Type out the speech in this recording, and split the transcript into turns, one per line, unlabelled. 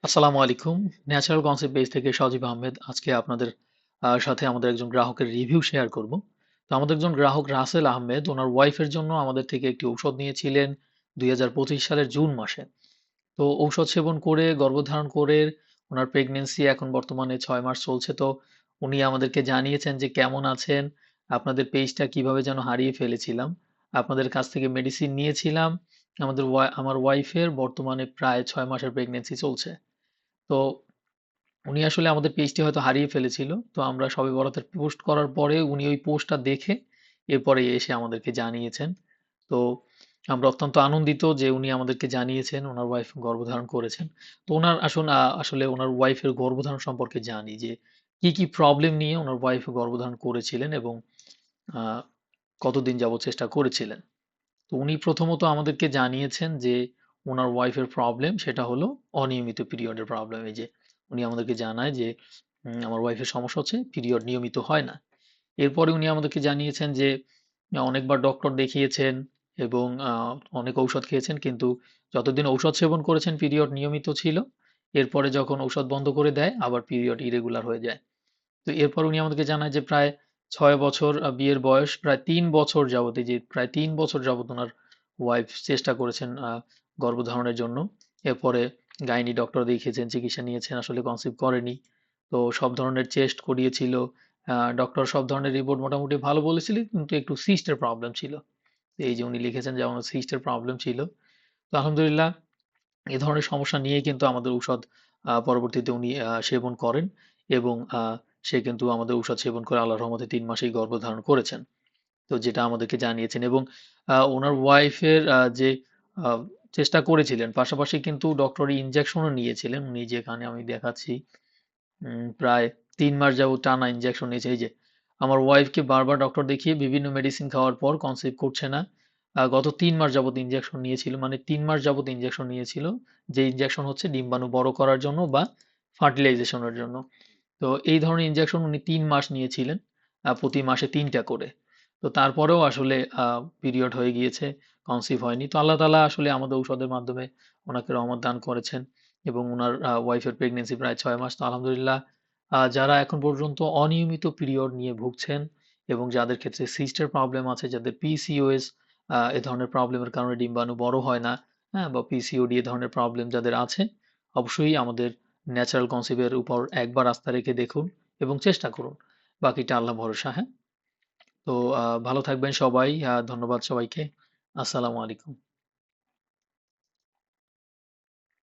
আসসালামু আলাইকুম। Natural concept page থেকে সজীব আহমেদ। আজকে আপনাদের সাথে আমাদের একজন গ্রাহকের রিভিউ শেয়ার করব। তো আমাদের একজন গ্রাহক রাসেল আহমেদ ওনার ওয়াইফের জন্য আমাদের থেকে একটি ঔষধ নিয়েছিলেন 2025 সালের জুন মাসে। তো ঔষধ সেবন করে গর্ভধারণ করে ওনার প্রেগন্যান্সি এখন বর্তমানে 6 মাস চলছে। তো উনি আমাদেরকে জানিয়েছেন যে কেমন আছেন? আপনাদের পেজটা কিভাবে যেন হারিয়ে ফেলেছিলাম। আপনাদের কাছ থেকে মেডিসিন নিয়েছিলাম। আমার ওয়াইফের বর্তমানে প্রায় 6 মাসের প্রেগন্যান্সি চলছে। তো উনি আসলে আমাদের পেজটি হয়তো হারিয়ে ফেলেছিল। তো আমরা শবে বরাতের পোস্ট করার পরে উনি ওই পোস্টটা দেখে এরপরে এসে আমাদেরকে জানিয়েছেন। তো আমরা অত্যন্ত আনন্দিত যে উনি আমাদেরকে জানিয়েছেন উনার ওয়াইফ গর্ভধারণ করেছেন। তো উনার আসলে উনার ওয়াইফের গর্ভধারণ সম্পর্কে জানি যে কি, কি প্রবলেম নিয়ে উনার ওয়াইফ গর্ভধারণ করেছিলেন এবং আ কতদিন যাবৎ চেষ্টা করেছিলেন। তো উনি প্রথমত আমাদেরকে জানিয়েছেন যে উনার ওয়াইফের প্রবলেম সেটা হলো অনিয়মিত পিরিয়ডের প্রবলেম। এই যে উনি আমাদেরকে জানায় যে আমার ওয়াইফের সমস্যা হচ্ছে পিরিয়ড নিয়মিত হয় না। এরপরে উনি আমাদেরকে জানিয়েছেন যে অনেকবার ডক্টর দেখিয়েছেন এবং অনেক ঔষধ খেয়েছেন কিন্তু যতদিন ঔষধ সেবন করেছেন পিরিয়ড নিয়মিত ছিল। এরপরে যখন ঔষধ বন্ধ করে দেয় আবার পিরিয়ড ইরেগুলার হয়ে যায়। তো এরপর উনি আমাদেরকে জানায় যে প্রায় ৬ বছর বিয়ের বয়স প্রায় ৩ বছর যাবত এই যে প্রায় ৩ বছর যাবত উনার ওয়াইফ চেষ্টা করেছেন গর্ভধারণের জন্য। এরপরে গাইনি ডক্টর দেখিয়েছেন, চিকিৎসা নিয়েছেন, আসলে কনসিভ করেনি। তো সব ধরনের চেস্ট করিয়েছিল। ডক্টর সব ধরনের রিপোর্ট মোটামুটি ভালো বলেছিলেন কিন্তু একটু সিস্টের প্রবলেম ছিল। এই যে উনি লিখেছেন যে আমার সিস্টের প্রবলেম ছিল। তো আলহামদুলিল্লাহ এ ধরনের সমস্যা নিয়েই কিন্তু আমাদের ঔষধ পরবর্তীতে উনি সেবন করেন এবং সে কিন্তু আমাদের ঔষধ সেবন করে আল্লাহর রহমতে ৩ মাসেই গর্ভধারণ করেছেন। তো যেটা আমাদেরকে জানিয়েছেন এবং উনার ওয়াইফের যে আ চেষ্টা করেছিলেন পাশাপাশি কিন্তু ডক্টরি ইনজেকশনও নিয়েছিলেন। উনি যেখানে আমি দেখাচ্ছি প্রায় ৩ মাস যাবত টানা ইনজেকশন নিয়েছে। এই যে আমার ওয়াইফকে বারবার ডক্টর দেখিয়ে বিভিন্ন মেডিসিন খাওয়ার পর কনসিভ করছে না। গত ৩ মাস যাবত ইনজেকশন নিয়েছিল। মানে ৩ মাস যাবত ইনজেকশন নিয়েছিল। যে ইনজেকশন হচ্ছে ডিম্বাণু বড় করার জন্য বা ফার্টিলাইজেশন এর জন্য। তো এই ধরনের ইনজেকশন উনি ৩ মাস নিয়েছিলেন। প্রতি মাসে ৩ টা করে। তো তারপরেও আসলে পিরিয়ড হয়ে গিয়েছে, কনসিভ হয়নি। তো আল্লাহ তাআলা আসলে আমাদের ঔষধের মাধ্যমে উনাকে রহমত দান করেছেন এবং উনার ওয়াইফের প্রেগন্যান্সি প্রায় ৬ মাস। তো আলহামদুলিল্লাহ যারা এখন পর্যন্ত অনিয়মিত পিরিয়ড নিয়ে ভুগছেন এবং যাদের ক্ষেত্রে সিস্টের প্রবলেম আছে, যাদের পিসিওএস এ ধরনের প্রবলেমের কারণে ডিম্বাণু বড় হয় না, হ্যাঁ? বা পিসিওডি এ ধরনের প্রবলেম যাদের আছে, অবশ্যই আমাদের ন্যাচারাল কনসিভ এর উপর একবার আস্থা রেখে দেখুন এবং চেষ্টা করুন। বাকিটা আল্লাহ ভরসা, হ্যাঁ? তো ভালো থাকবেন সবাই। ধন্যবাদ সবাইকে। আসসালামু আলাইকুম।